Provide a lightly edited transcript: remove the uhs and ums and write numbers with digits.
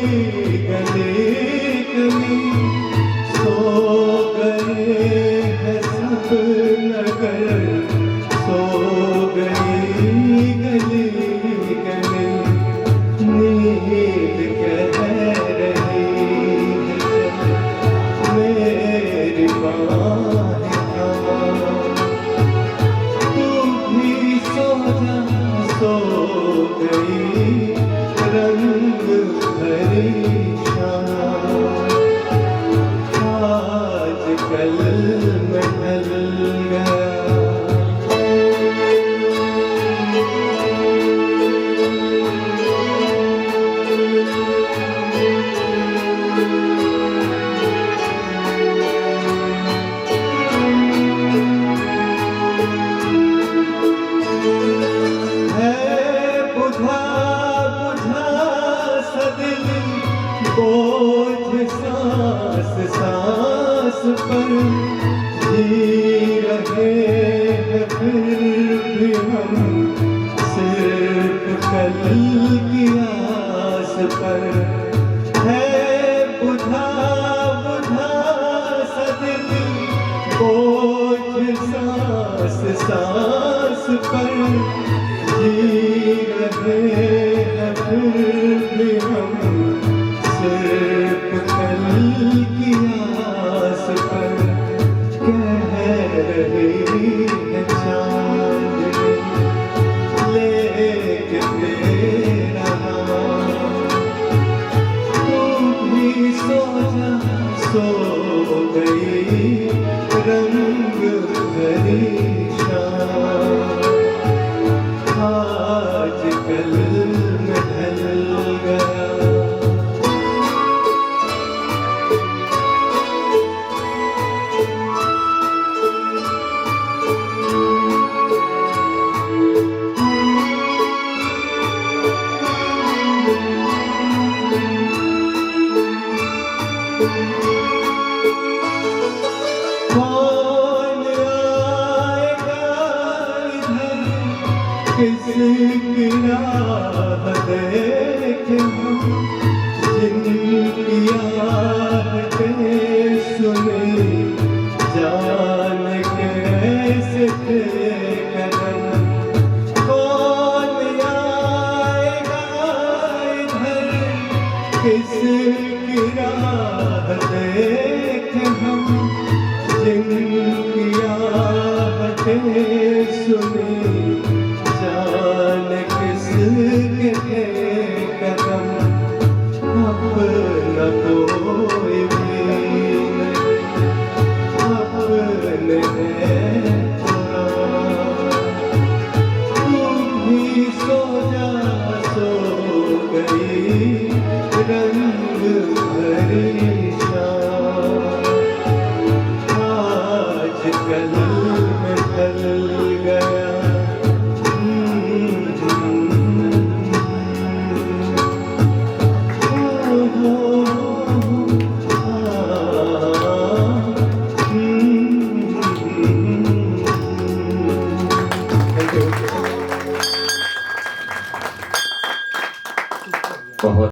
गली गली सो गए हैं सब नगर, सो गई गली गली नींद कह रही है मेरी बाहें थामा, तू भी सो जा, सो गई रंग भरी शाम, आज कल महल गया। बोझ सांस सांस पर जी रहे हैं फिर भी हम, सिर्फ कल की आस पर है बुझा बुझा सा दिल, बोझ सांस सांस पर जी रहे हैं फिर भी हम, सिर्फ कल की आस पर कह रही है चांदनी लेके तेरा नाम, तू भी सो जा, सो गई रंग भरी शाम, आज कल महल गया। कौन आएगा इधर किसकी राह देखे हम, जिनकी आहटें सुनी जान कैसे थे कदम, कौन आएगा इधर किसकी राह देखे हम, जिनकी आहटें सुनी जान किसके थे कदम, अब न कोई भी नहीं, अपने हैं पुराने, तू भी सो जा, सो गई रंग भरी शाम, आज कल